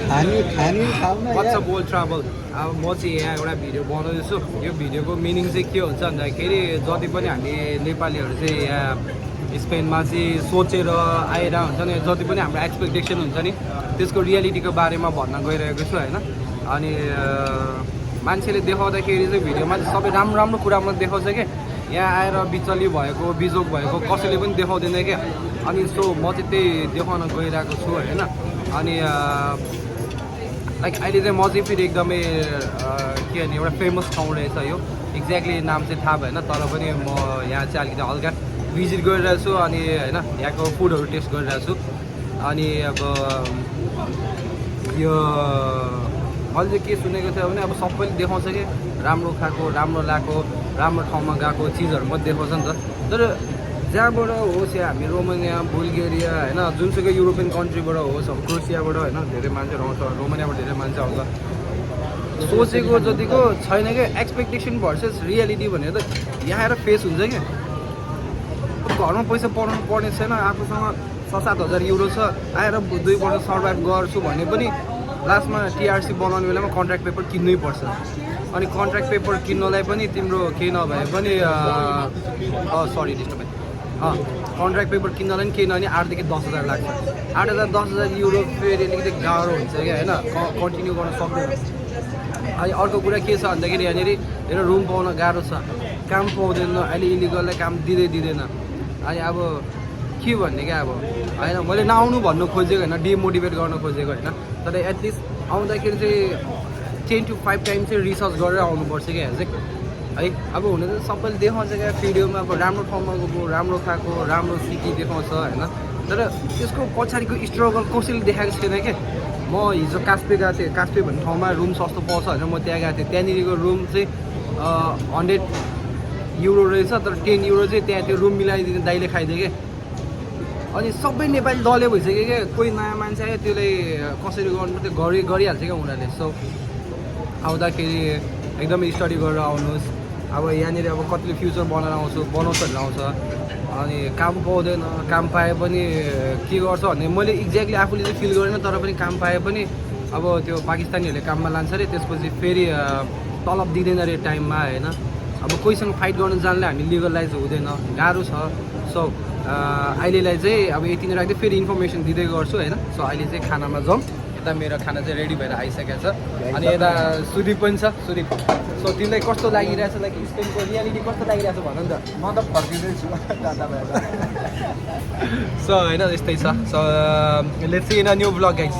खानी खाउन What's up world travel? अब म चाहिँ यहाँ एउटा भिडियो बनाउँदैछु यो भिडियोको मिनिङ चाहिँ के हुन्छ भन्दाखेरि जति पनि हामी नेपालीहरू चाहिँ यहाँ स्पेनमा चाहिँ सोचेर आएर हुन्छ नि जति पनि हाम्रो एक्सपेक्टेसन हुन्छ नि त्यसको रियालिटीको बारेमा भन्न गइरहेको छु होइन अनि मान्छेले देखाउँदाखेरि चाहिँ भिडियोमा चाहिँ सबै राम्रो राम्रो कुरामा देखाउँछ क्या यहाँ आएर बिचली भएको बिजोक भएको कसैले पनि देखाउँदैन क्या अनि सो म चाहिँ त्यही देखाउन गइरहेको छु होइन अनि लाइक अहिले चाहिँ म चाहिँ फेरि एकदमै के भने एउटा फेमस ठाउँ रहेछ यो एक्ज्याक्टली नाम चाहिँ थाहा भएन तर पनि म यहाँ चाहिँ अलिकति हल्का भिजिट गरिरहेको छु अनि होइन यहाँको फुडहरू टेस्ट गरिरहेको छु अनि अब यो मैले चाहिँ के सुनेको थियो भने अब सबैले देखाउँछ कि राम्रो खाएको राम्रो लगाएको राम्रो ठाउँमा गएको चिजहरू मात्रै देखाउँछ नि त तर जहाँबाट होस् या हामी रोमानिया बुल्गेरिया होइन जुनसुकै युरोपियन कन्ट्रीबाट होस् अब क्रोसियाबाट होइन धेरै मान्छेहरू आउँछ रोमानियाबाट धेरै मान्छे आउँछ सोचेको जतिको छैन क्या एक्सपेक्टेसन भर्सेस रियालिटी भनेर त यहाँ आएर फेस हुन्छ क्या घरमा पैसा पढाउनु पर्ने छैन आफूसँग 6-7 हजार युरो छ आएर 2 वर्ष सर्भाइभ गर्छु भने पनि लास्टमा टिआरसी बनाउने बेलामा कन्ट्र्याक्ट पेपर किन्नै पर्छ अनि कन्ट्र्याक्ट पेपर किन्नलाई पनि तिम्रो केही नभए पनि सरी डिस्टर्ब कन्ट्र्याक्ट पेपर किन्नलाई पनि केही नभए 8 देखि 10 हजार लाग्छ 8,000-10,000 युरो फेरि अलिकति गाह्रो हुन्छ क्या होइन कन्टिन्यू गर्न सक्दैन अनि अर्को कुरा के छ भन्दाखेरि यहाँनिर हेर रुम पाउन गाह्रो छ काम पाउँदैन अहिले इलिगललाई काम दिँदैन अनि अब के भन्ने क्या अब होइन मैले नआउनु भन्नु खोजेको होइन डिमोटिभेट गर्न खोजेको होइन तर एटलिस्ट आउँदाखेरि चाहिँ 10 to 5 टाइम चाहिँ रिसर्च गरेर आउनुपर्छ क्या यहाँ चाहिँ है अब हुन त सबैले देखाउँछ क्या भिडियोमा अब राम्रो ठाउँमा गएको राम्रो खाएको राम्रो सिटी देखाउँछ होइन तर त्यसको पछाडिको स्ट्रगल कसैले देखाएको छैन क्या म हिजो कास्पे गएको थिएँ कास्पे भन्ने ठाउँमा रुम सस्तो पाउँछ भनेर म त्यहाँ गएको थिएँ त्यहाँनिरको रुम चाहिँ 100 युरो रहेछ तर 10 युरो चाहिँ त्यहाँ त्यो रुम मिलाइदिने दाइले खाइदियो क्या अनि सबै नेपाली दलै भइसक्यो क्या कोही नयाँ मान्छे आयो त्यसलाई कसरी गर्नु त्यो गरिहाल्छ क्या उनीहरूले सो आउँदाखेरि एकदमै स्टडी गरेर आउनुहोस् अब यहाँनिर अब कतिले फ्युचर बनाउँछ भनेर आउँछ अनि काम पाउँदैन काम पाए पनि के गर्छ भने मैले एक्ज्याक्टली आफूले चाहिँ फिल गरेन तर पनि काम पाए पनि अब त्यो पाकिस्तानीहरूले काममा लान्छ अरे त्यसपछि फेरि तलब दिँदैन अरे टाइममा होइन अब कोहीसँग फाइट गर्न जान्ने हामी लिगलाइज हुँदैन गाह्रो छ सो अहिलेलाई चाहिँ अब यति नै राख्दै फेरि इन्फर्मेसन दिँदै गर्छु होइन सो अहिले चाहिँ खानामा जाउँ यता मेरो खाना चाहिँ रेडी भएर आइसकेको छ अनि यता सुदीप पनि छ सुदीप सो तिमीलाई कस्तो लागिरहेछ लाइक स्पेनको रियालिटी कस्तो लागिरहेछ भन नि त म त फर्किँदैछु दादा भएर सो होइन यस्तै छ so let's see in a new blog guys